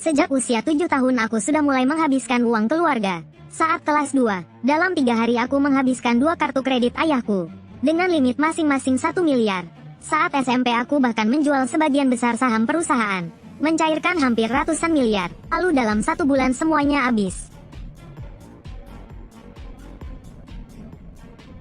Sejak usia 7 tahun aku sudah mulai menghabiskan uang keluarga. Saat kelas 2, dalam 3 hari aku menghabiskan 2 kartu kredit ayahku. Dengan limit masing-masing 1 miliar. Saat SMP aku bahkan menjual sebagian besar saham perusahaan. Mencairkan hampir ratusan miliar. Lalu dalam 1 bulan semuanya habis.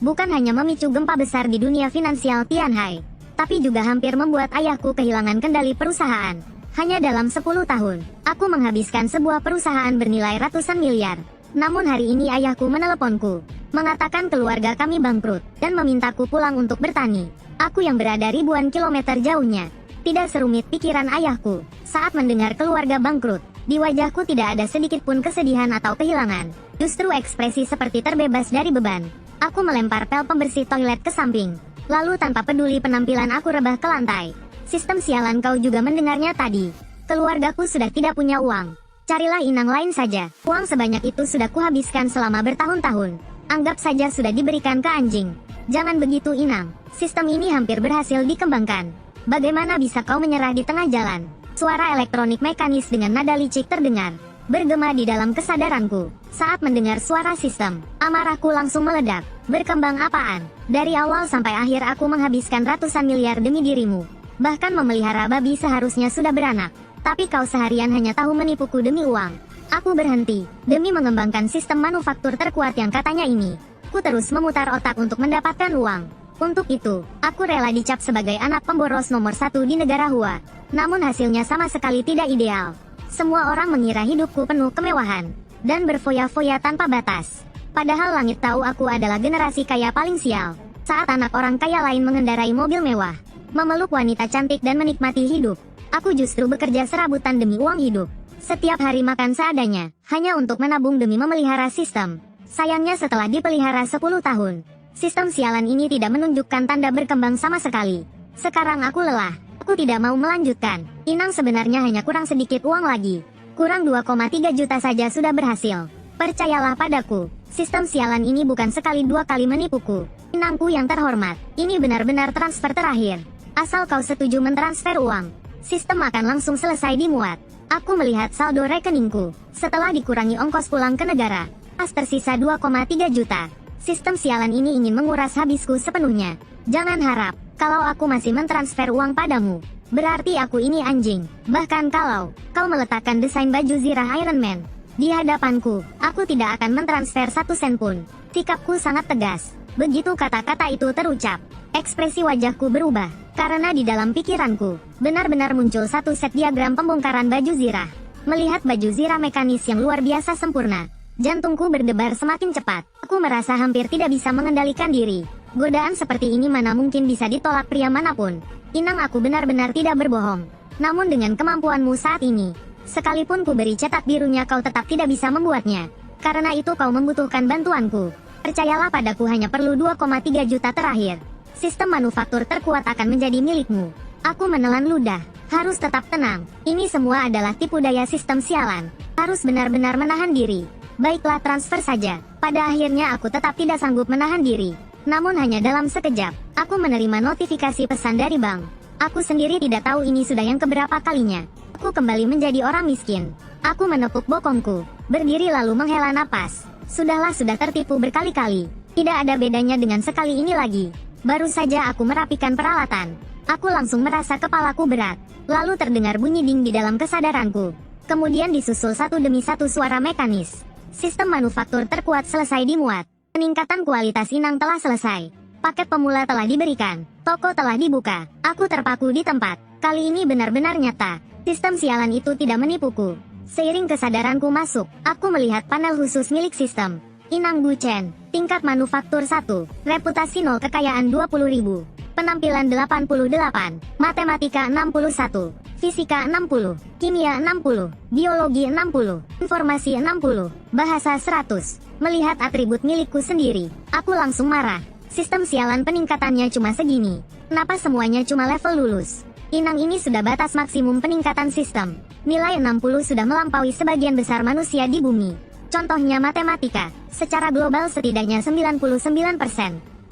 Bukan hanya memicu gempa besar di dunia finansial Tianhai, tapi juga hampir membuat ayahku kehilangan kendali perusahaan. Hanya dalam 10 tahun, aku menghabiskan sebuah perusahaan bernilai ratusan miliar. Namun hari ini ayahku meneleponku, mengatakan keluarga kami bangkrut, dan memintaku pulang untuk bertani. Aku yang berada ribuan kilometer jauhnya. Tidak serumit pikiran ayahku, saat mendengar keluarga bangkrut. Di wajahku tidak ada sedikit pun kesedihan atau kehilangan. Justru ekspresi seperti terbebas dari beban. Aku melempar pel pembersih toilet ke samping. Lalu tanpa peduli penampilan aku rebah ke lantai. Sistem sialan, kau juga mendengarnya tadi. Keluargaku sudah tidak punya uang. Carilah inang lain saja. Uang sebanyak itu sudah kuhabiskan selama bertahun-tahun. Anggap saja sudah diberikan ke anjing. Jangan begitu inang. Sistem ini hampir berhasil dikembangkan. Bagaimana bisa kau menyerah di tengah jalan? Suara elektronik mekanis dengan nada licik terdengar. Bergema di dalam kesadaranku. Saat mendengar suara sistem, amarahku langsung meledak. Berkembang apaan? Dari awal sampai akhir aku menghabiskan ratusan miliar demi dirimu. Bahkan memelihara babi seharusnya sudah beranak. Tapi kau seharian hanya tahu menipuku demi uang. Aku berhenti, demi mengembangkan sistem manufaktur terkuat yang katanya ini. Ku terus memutar otak untuk mendapatkan uang. Untuk itu, aku rela dicap sebagai anak pemboros nomor 1 di negara Hua. Namun hasilnya sama sekali tidak ideal. Semua orang mengira hidupku penuh kemewahan dan berfoya-foya tanpa batas. Padahal langit tahu aku adalah generasi kaya paling sial. Saat anak orang kaya lain mengendarai mobil mewah, memeluk wanita cantik dan menikmati hidup, aku justru bekerja serabutan demi uang hidup. Setiap hari makan seadanya, hanya untuk menabung demi memelihara sistem. Sayangnya setelah dipelihara 10 tahun, sistem sialan ini tidak menunjukkan tanda berkembang sama sekali. Sekarang aku lelah. Aku tidak mau melanjutkan. Inang sebenarnya hanya kurang sedikit uang lagi. Kurang 2,3 juta saja sudah berhasil. Percayalah padaku, sistem sialan ini bukan sekali 2 kali menipuku. Inangku yang terhormat, ini benar-benar transfer terakhir. Asal kau setuju mentransfer uang, sistem akan langsung selesai dimuat. Aku melihat saldo rekeningku. Setelah dikurangi ongkos pulang ke negara, pas tersisa 2,3 juta. Sistem sialan ini ingin menguras habisku sepenuhnya. Jangan harap, kalau aku masih mentransfer uang padamu, berarti aku ini anjing. Bahkan kalau kau meletakkan desain baju zirah Iron Man di hadapanku, aku tidak akan mentransfer 1 sen pun. Sikapku sangat tegas. Begitu kata-kata itu terucap, ekspresi wajahku berubah. Karena di dalam pikiranku, benar-benar muncul 1 set diagram pembongkaran baju zirah. Melihat baju zirah mekanis yang luar biasa sempurna, jantungku berdebar semakin cepat. Aku merasa hampir tidak bisa mengendalikan diri. Godaan seperti ini mana mungkin bisa ditolak pria manapun. Inang, aku benar-benar tidak berbohong. Namun dengan kemampuanmu saat ini, sekalipun ku beri cetak birunya kau tetap tidak bisa membuatnya. Karena itu kau membutuhkan bantuanku. Percayalah padaku, hanya perlu 2,3 juta terakhir. Sistem manufaktur terkuat akan menjadi milikmu. Aku menelan ludah. Harus tetap tenang. Ini semua adalah tipu daya sistem sialan. Harus benar-benar menahan diri. Baiklah, transfer saja. Pada akhirnya aku tetap tidak sanggup menahan diri. Namun hanya dalam sekejap, aku menerima notifikasi pesan dari bank. Aku sendiri tidak tahu ini sudah yang keberapa kalinya. Aku kembali menjadi orang miskin. Aku menepuk bokongku, berdiri lalu menghela napas. Sudahlah, sudah tertipu berkali-kali. Tidak ada bedanya dengan sekali ini lagi. Baru saja aku merapikan peralatan, aku langsung merasa kepalaku berat. Lalu terdengar bunyi ding di dalam kesadaranku. Kemudian disusul satu demi satu suara mekanis. Sistem manufaktur terkuat selesai dimuat. Peningkatan kualitas inang telah selesai. Paket pemula telah diberikan. Toko telah dibuka. Aku terpaku di tempat. Kali ini benar-benar nyata. Sistem sialan itu tidak menipuku. Seiring kesadaranku masuk, aku melihat panel khusus milik sistem. Inang Buchen, tingkat manufaktur 1, reputasi 0, kekayaan 20.000, penampilan 88, matematika 61, fisika 60, kimia 60, biologi 60, informasi 60, bahasa 100. Melihat atribut milikku sendiri, aku langsung marah. Sistem sialan peningkatannya cuma segini. Kenapa semuanya cuma level lulus? Inang ini sudah batas maksimum peningkatan sistem. Nilai 60 sudah melampaui sebagian besar manusia di bumi. Contohnya matematika, secara global setidaknya 99%.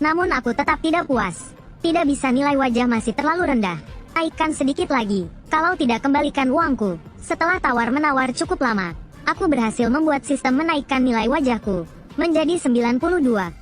Namun aku tetap tidak puas. Tidak bisa, nilai wajah masih terlalu rendah. Naikkan sedikit lagi. Kalau tidak, kembalikan uangku. Setelah tawar-menawar cukup lama, aku berhasil membuat sistem menaikkan nilai wajahku menjadi 92.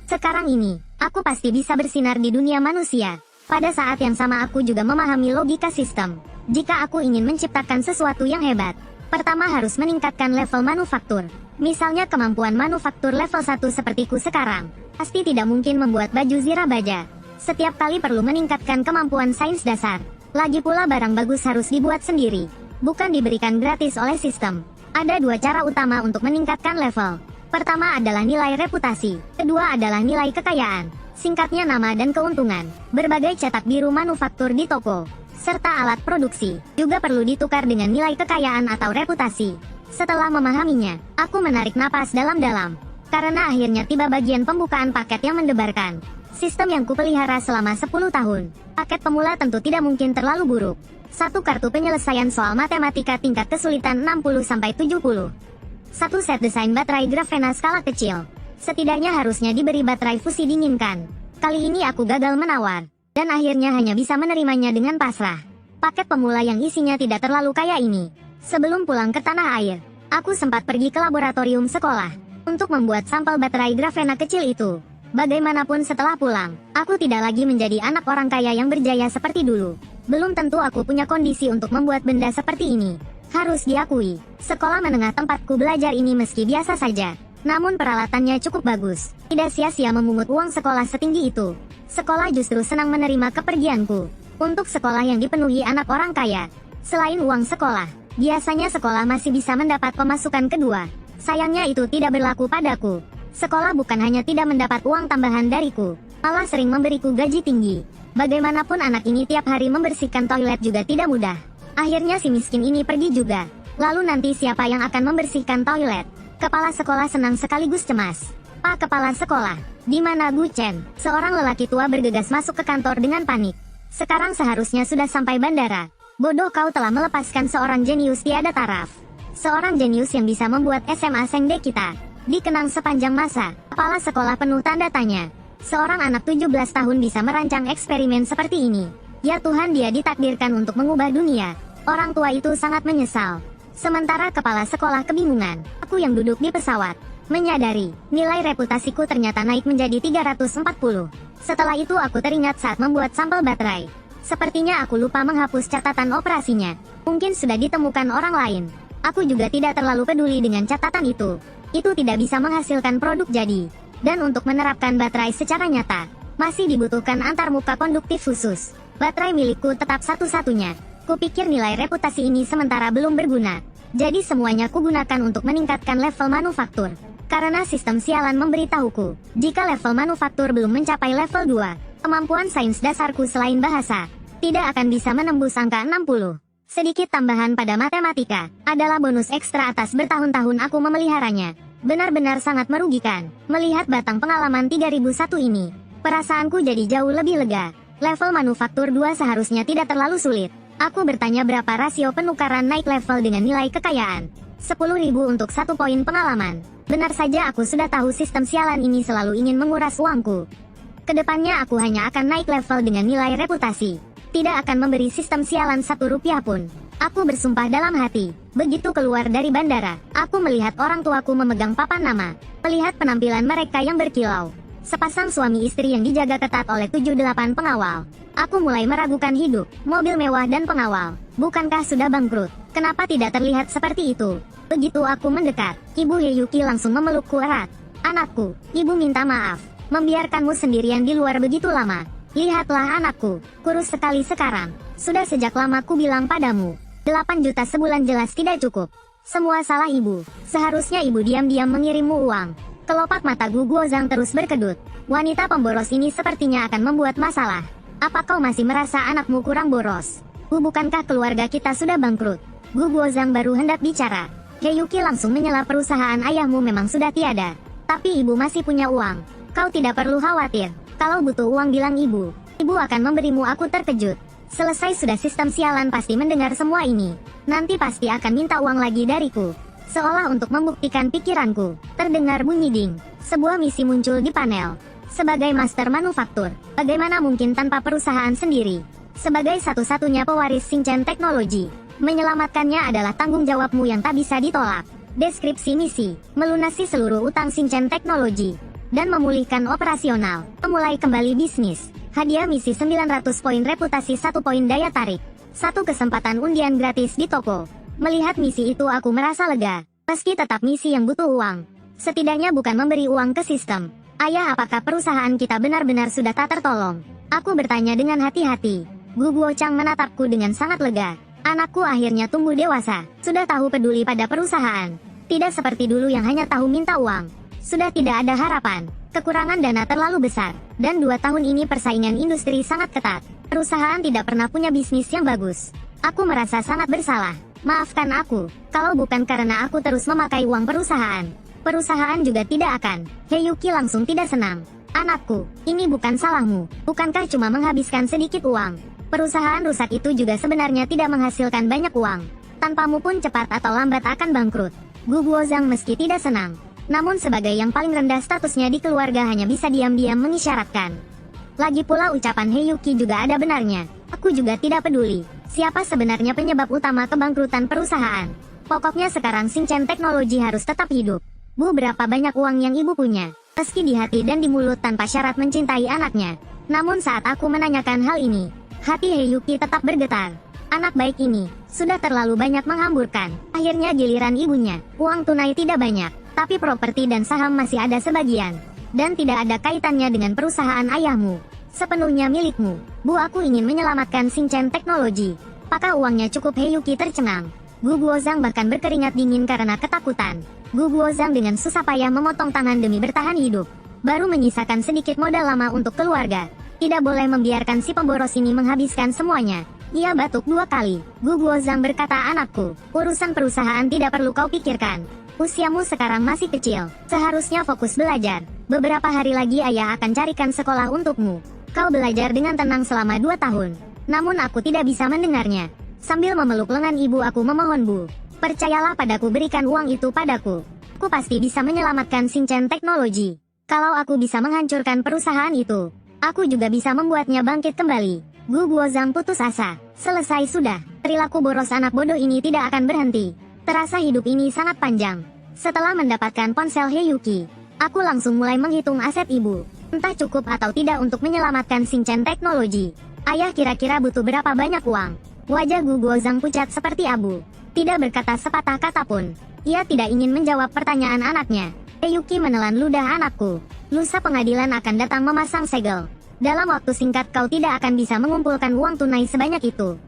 Sekarang ini, aku pasti bisa bersinar di dunia manusia. Pada saat yang sama aku juga memahami logika sistem. Jika aku ingin menciptakan sesuatu yang hebat, pertama harus meningkatkan level manufaktur. Misalnya kemampuan manufaktur level 1 sepertiku sekarang, pasti tidak mungkin membuat baju zirah baja. Setiap kali perlu meningkatkan kemampuan sains dasar. Lagi pula barang bagus harus dibuat sendiri, bukan diberikan gratis oleh sistem. Ada dua cara utama untuk meningkatkan level. Pertama adalah nilai reputasi, kedua adalah nilai kekayaan. Singkatnya nama dan keuntungan. Berbagai cetak biru manufaktur di toko, serta alat produksi, juga perlu ditukar dengan nilai kekayaan atau reputasi. Setelah memahaminya, aku menarik napas dalam-dalam. Karena akhirnya tiba bagian pembukaan paket yang mendebarkan. Sistem yang kupelihara selama 10 tahun. Paket pemula tentu tidak mungkin terlalu buruk. Satu kartu penyelesaian soal matematika tingkat kesulitan 60-70. Satu set desain baterai grafena skala kecil. Setidaknya harusnya diberi baterai fusi dinginkan. Kali ini aku gagal menawar, dan akhirnya hanya bisa menerimanya dengan pasrah. Paket pemula yang isinya tidak terlalu kaya ini. Sebelum pulang ke tanah air, aku sempat pergi ke laboratorium sekolah untuk membuat sampel baterai grafena kecil itu. Bagaimanapun setelah pulang, aku tidak lagi menjadi anak orang kaya yang berjaya seperti dulu. Belum tentu aku punya kondisi untuk membuat benda seperti ini. Harus diakui, sekolah menengah tempatku belajar ini meski biasa saja, namun peralatannya cukup bagus. Tidak sia-sia memungut uang sekolah setinggi itu. Sekolah justru senang menerima kepergianku. Untuk sekolah yang dipenuhi anak orang kaya, selain uang sekolah, biasanya sekolah masih bisa mendapat pemasukan kedua. Sayangnya itu tidak berlaku padaku. Sekolah bukan hanya tidak mendapat uang tambahan dariku, malah sering memberiku gaji tinggi. Bagaimanapun anak ini tiap hari membersihkan toilet juga tidak mudah. Akhirnya si miskin ini pergi juga. Lalu nanti siapa yang akan membersihkan toilet? Kepala sekolah senang sekaligus cemas. Pak Kepala Sekolah, di mana Bu Chen? Seorang lelaki tua bergegas masuk ke kantor dengan panik. Sekarang seharusnya sudah sampai bandara. Bodoh, kau telah melepaskan seorang jenius tiada taraf. Seorang jenius yang bisa membuat SMA Sengde kita dikenang sepanjang masa. Kepala sekolah penuh tanda tanya. Seorang anak 17 tahun bisa merancang eksperimen seperti ini. Ya Tuhan, dia ditakdirkan untuk mengubah dunia. Orang tua itu sangat menyesal. Sementara kepala sekolah kebingungan. Aku yang duduk di pesawat menyadari nilai reputasiku ternyata naik menjadi 340. Setelah itu aku teringat saat membuat sampel baterai. Sepertinya aku lupa menghapus catatan operasinya. Mungkin sudah ditemukan orang lain. Aku juga tidak terlalu peduli dengan catatan itu. Itu tidak bisa menghasilkan produk jadi. Dan untuk menerapkan baterai secara nyata, masih dibutuhkan antarmuka konduktif khusus. Baterai milikku tetap satu-satunya. Kupikir nilai reputasi ini sementara belum berguna. Jadi semuanya kugunakan untuk meningkatkan level manufaktur. Karena sistem sialan memberitahuku, jika level manufaktur belum mencapai level 2, kemampuan sains dasarku selain bahasa tidak akan bisa menembus angka 60. Sedikit tambahan pada matematika adalah bonus ekstra atas bertahun-tahun aku memeliharanya. Benar-benar sangat merugikan. Melihat batang pengalaman 3001 ini, perasaanku jadi jauh lebih lega. Level manufaktur 2 seharusnya tidak terlalu sulit. Aku bertanya berapa rasio penukaran naik level dengan nilai kekayaan. 10.000 untuk 1 poin pengalaman. Benar saja aku sudah tahu sistem sialan ini selalu ingin menguras uangku. Kedepannya aku hanya akan naik level dengan nilai reputasi. Tidak akan memberi sistem sialan 1 rupiah pun. Aku bersumpah dalam hati. Begitu keluar dari bandara, aku melihat orang tuaku memegang papan nama. Melihat penampilan mereka yang berkilau. Sepasang suami istri yang dijaga ketat oleh 78 pengawal. Aku mulai meragukan hidup, mobil mewah dan pengawal. Bukankah sudah bangkrut? Kenapa tidak terlihat seperti itu? Begitu aku mendekat, Ibu Heyuki langsung memelukku erat. Anakku, ibu minta maaf. Membiarkanmu sendirian di luar begitu lama. Lihatlah anakku, kurus sekali sekarang. Sudah sejak lama ku bilang padamu, 8 juta sebulan jelas tidak cukup. Semua salah ibu. Seharusnya ibu diam-diam mengirimmu uang. Kelopak mata Gu Guozhang terus berkedut. Wanita pemboros ini sepertinya akan membuat masalah. Apa kau masih merasa anakmu kurang boros? Bukankah keluarga kita sudah bangkrut? Gu Guozhang baru hendak bicara. Heyuki langsung menyela, perusahaan ayahmu memang sudah tiada. Tapi ibu masih punya uang. Kau tidak perlu khawatir. Kalau butuh uang bilang ibu. Ibu akan memberimu. Aku terkejut. Selesai sudah sistem sialan pasti mendengar semua ini. Nanti pasti akan minta uang lagi dariku. Seolah untuk membuktikan pikiranku. Terdengar bunyi ding. Sebuah misi muncul di panel. Sebagai master manufaktur, bagaimana mungkin tanpa perusahaan sendiri? Sebagai satu-satunya pewaris Shinchan Teknologi, Menyelamatkannya adalah tanggung jawabmu yang tak bisa ditolak. Deskripsi misi, melunasi seluruh utang Shinchan Teknologi, dan memulihkan operasional, memulai kembali bisnis. Hadiah misi 900 poin reputasi, 1 poin daya tarik, 1 kesempatan undian gratis di toko. Melihat misi itu aku merasa lega, meski tetap misi yang butuh uang. Setidaknya bukan memberi uang ke sistem. Ayah, apakah perusahaan kita benar-benar sudah tak tertolong? Aku bertanya dengan hati-hati. Gu Guochang menatapku dengan sangat lega. Anakku akhirnya tumbuh dewasa, sudah tahu peduli pada perusahaan. Tidak seperti dulu yang hanya tahu minta uang. Sudah tidak ada harapan, kekurangan dana terlalu besar, dan 2 tahun ini persaingan industri sangat ketat. Perusahaan tidak pernah punya bisnis yang bagus. Aku merasa sangat bersalah. Maafkan aku, kalau bukan karena aku terus memakai uang perusahaan. Perusahaan juga tidak akan. Heyuki langsung tidak senang. Anakku, ini bukan salahmu. Bukankah cuma menghabiskan sedikit uang? Perusahaan rusak itu juga sebenarnya tidak menghasilkan banyak uang. Tanpamu pun cepat atau lambat akan bangkrut. Gu Guozhang meski tidak senang, namun sebagai yang paling rendah statusnya di keluarga hanya bisa diam-diam mengisyaratkan. Lagi pula ucapan Heyuki juga ada benarnya. Aku juga tidak peduli siapa sebenarnya penyebab utama kebangkrutan perusahaan. Pokoknya sekarang Shinchan Teknologi harus tetap hidup. Bu, berapa banyak uang yang ibu punya, meski di hati dan di mulut tanpa syarat mencintai anaknya. Namun saat aku menanyakan hal ini, hati Heyuki tetap bergetar. Anak baik ini sudah terlalu banyak menghamburkan. Akhirnya giliran ibunya. Uang tunai tidak banyak, tapi properti dan saham masih ada sebagian. Dan tidak ada kaitannya dengan perusahaan ayahmu. Sepenuhnya milikmu. Bu, aku ingin menyelamatkan Shinchan Teknologi. Apakah uangnya cukup? Heyuki tercengang. Gu Guozhang bahkan berkeringat dingin karena ketakutan. Gu Guozhang dengan susah payah memotong tangan demi bertahan hidup. Baru menyisakan sedikit modal lama untuk keluarga. Tidak boleh membiarkan si pemboros ini menghabiskan semuanya. Ia batuk 2 kali. Gu Guozhang berkata, anakku, urusan perusahaan tidak perlu kau pikirkan. Usiamu sekarang masih kecil. Seharusnya fokus belajar. Beberapa hari lagi ayah akan carikan sekolah untukmu. Kau belajar dengan tenang selama 2 tahun. Namun aku tidak bisa mendengarnya. Sambil memeluk lengan ibu aku memohon, Bu, percayalah padaku, berikan uang itu padaku. Aku pasti bisa menyelamatkan Shinchan Teknologi. Kalau aku bisa menghancurkan perusahaan itu, aku juga bisa membuatnya bangkit kembali. Gu Guozhang putus asa. Selesai sudah. Perilaku boros anak bodoh ini tidak akan berhenti. Terasa hidup ini sangat panjang. Setelah mendapatkan ponsel Heyuki, aku langsung mulai menghitung aset ibu. Entah cukup atau tidak untuk menyelamatkan Shinchan Teknologi. Ayah kira-kira butuh berapa banyak uang? Wajah Gu Guozhang pucat seperti abu. Tidak berkata sepatah kata pun. Ia tidak ingin menjawab pertanyaan anaknya. Heyuki menelan ludah, anakku. Lusa pengadilan akan datang memasang segel. Dalam waktu singkat kau tidak akan bisa mengumpulkan uang tunai sebanyak itu.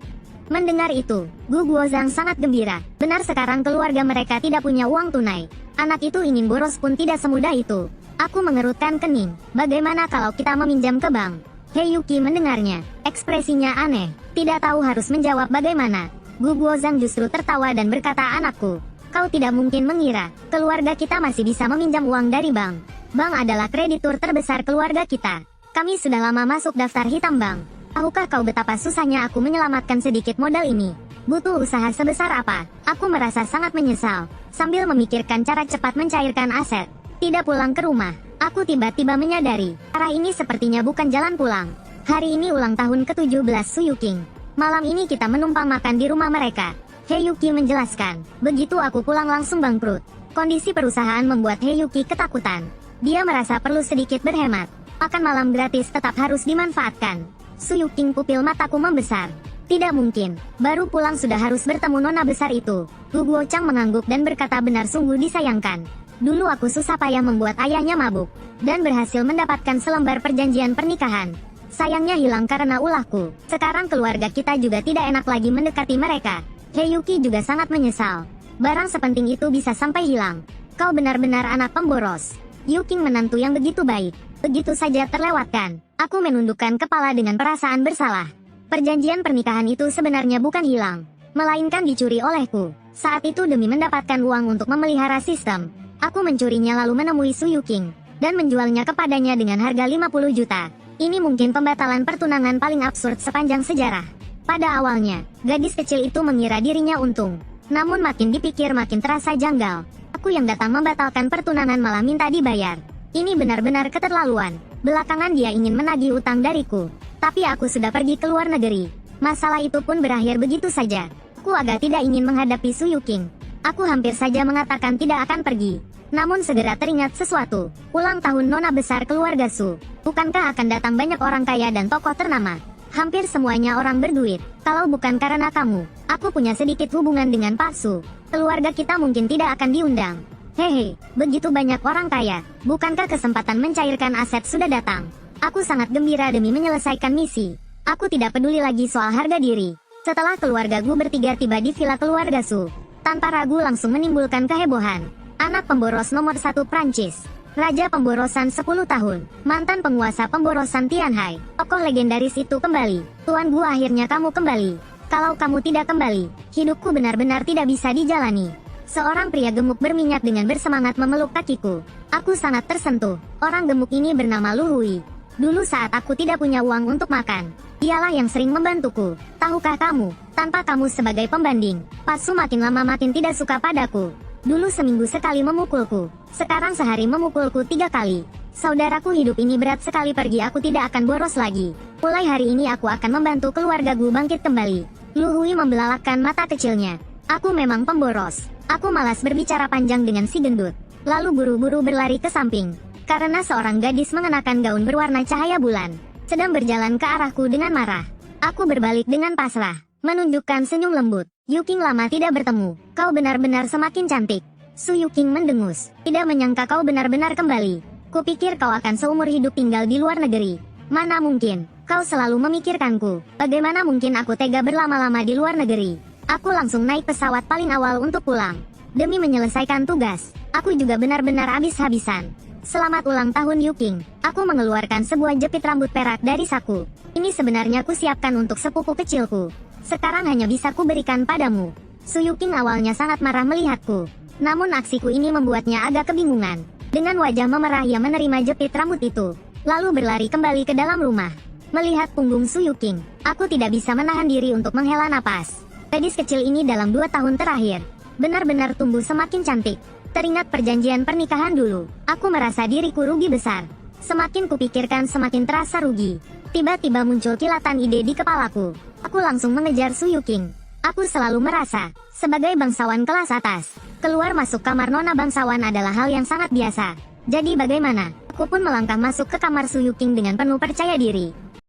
Mendengar itu, Gu Guozhang sangat gembira. Benar, sekarang keluarga mereka tidak punya uang tunai. Anak itu ingin boros pun tidak semudah itu. Aku mengerutkan kening. Bagaimana kalau kita meminjam ke bank? Heyuki mendengarnya. Ekspresinya aneh. Tidak tahu harus menjawab bagaimana. Gu Guozhang justru tertawa dan berkata, anakku, kau tidak mungkin mengira keluarga kita masih bisa meminjam uang dari bank. Bank adalah kreditur terbesar keluarga kita. Kami sudah lama masuk daftar hitam bank. Tahukah kau betapa susahnya aku menyelamatkan sedikit modal ini? Butuh usaha sebesar apa? Aku merasa sangat menyesal. Sambil memikirkan cara cepat mencairkan aset, tidak pulang ke rumah, aku tiba-tiba menyadari, arah ini sepertinya bukan jalan pulang. Hari ini ulang tahun ke-17 Su Yuking. Malam ini kita menumpang makan di rumah mereka. Heyuki menjelaskan. Begitu aku pulang langsung bangkrut. Kondisi perusahaan membuat Heyuki ketakutan. Dia merasa perlu sedikit berhemat. Makan malam gratis tetap harus dimanfaatkan. Su Yuking, pupil mataku membesar. Tidak mungkin, baru pulang sudah harus bertemu nona besar itu. Gu Guochang mengangguk dan berkata, benar, sungguh disayangkan. Dulu aku susah payah membuat ayahnya mabuk, dan berhasil mendapatkan selembar perjanjian pernikahan. Sayangnya hilang karena ulahku. Sekarang keluarga kita juga tidak enak lagi mendekati mereka. Heyuki juga sangat menyesal. Barang sepenting itu bisa sampai hilang. Kau benar-benar anak pemboros. Yuking, menantu yang begitu baik, begitu saja terlewatkan. Aku menundukkan kepala dengan perasaan bersalah. Perjanjian pernikahan itu sebenarnya bukan hilang, melainkan dicuri olehku. Saat itu demi mendapatkan uang untuk memelihara sistem, aku mencurinya lalu menemui Su Yuking, dan menjualnya kepadanya dengan harga 50 juta. Ini mungkin pembatalan pertunangan paling absurd sepanjang sejarah. Pada awalnya, gadis kecil itu mengira dirinya untung. Namun makin dipikir makin terasa janggal. Aku yang datang membatalkan pertunangan malah minta dibayar. Ini benar-benar keterlaluan. Belakangan dia ingin menagih utang dariku. Tapi aku sudah pergi ke luar negeri. Masalah itu pun berakhir begitu saja. Aku agak tidak ingin menghadapi Su Yuking. Aku hampir saja mengatakan tidak akan pergi. Namun segera teringat sesuatu. Ulang tahun nona besar keluarga Su. Bukankah akan datang banyak orang kaya dan tokoh ternama? Hampir semuanya orang berduit. Kalau bukan karena kamu, aku punya sedikit hubungan dengan Pak Su. Keluarga kita mungkin tidak akan diundang. Hehe, begitu banyak orang kaya. Bukankah kesempatan mencairkan aset sudah datang? Aku sangat gembira demi menyelesaikan misi. Aku tidak peduli lagi soal harga diri. Setelah keluarga Gu bertiga tiba di villa keluarga Su, tanpa ragu langsung menimbulkan kehebohan. Anak pemboros nomor 1 Prancis, Raja Pemborosan 10 tahun, mantan penguasa pemborosan Tianhai, tokoh legendaris itu kembali. Tuan Gu, akhirnya kamu kembali. Kalau kamu tidak kembali, hidupku benar-benar tidak bisa dijalani. Seorang pria gemuk berminyak dengan bersemangat memeluk kakiku. Aku sangat tersentuh. Orang gemuk ini bernama Lu Hui. Dulu saat aku tidak punya uang untuk makan, dialah yang sering membantuku. Tahukah kamu, tanpa kamu sebagai pembanding, Pak Su makin lama makin tidak suka padaku. Dulu seminggu sekali memukulku, sekarang sehari memukulku 3 kali. Saudaraku, hidup ini berat sekali, pergi aku tidak akan boros lagi. Mulai hari ini aku akan membantu keluarga Gu bangkit kembali. Lu Hui membelalakkan mata kecilnya. Aku memang pemboros. Aku malas berbicara panjang dengan si gendut. Lalu buru-buru berlari ke samping. Karena seorang gadis mengenakan gaun berwarna cahaya bulan sedang berjalan ke arahku dengan marah. Aku berbalik dengan pasrah, menunjukkan senyum lembut. Yuking, lama tidak bertemu. Kau benar-benar semakin cantik. Su Yuking mendengus. Tidak menyangka kau benar-benar kembali. Kupikir kau akan seumur hidup tinggal di luar negeri. Mana mungkin. Kau selalu memikirkanku. Bagaimana mungkin aku tega berlama-lama di luar negeri. Aku langsung naik pesawat paling awal untuk pulang. Demi menyelesaikan tugas, aku juga benar-benar habis-habisan. Selamat ulang tahun Yuking. Aku mengeluarkan sebuah jepit rambut perak dari saku. Ini sebenarnya kusiapkan untuk sepupu kecilku. Sekarang hanya bisa kuberikan padamu. Su Yuking awalnya sangat marah melihatku. Namun aksiku ini membuatnya agak kebingungan. Dengan wajah memerah ia menerima jepit rambut itu. Lalu berlari kembali ke dalam rumah. Melihat punggung Su Yuking, aku tidak bisa menahan diri untuk menghela napas. Gadis kecil ini dalam 2 tahun terakhir benar-benar tumbuh semakin cantik. Teringat perjanjian pernikahan dulu, aku merasa diriku rugi besar. Semakin kupikirkan semakin terasa rugi. Tiba-tiba muncul kilatan ide di kepalaku. Aku langsung mengejar Su Yuking. Aku selalu merasa, sebagai bangsawan kelas atas, keluar masuk kamar nona bangsawan adalah hal yang sangat biasa. Jadi bagaimana? Aku pun melangkah masuk ke kamar Su Yuking dengan penuh percaya diri.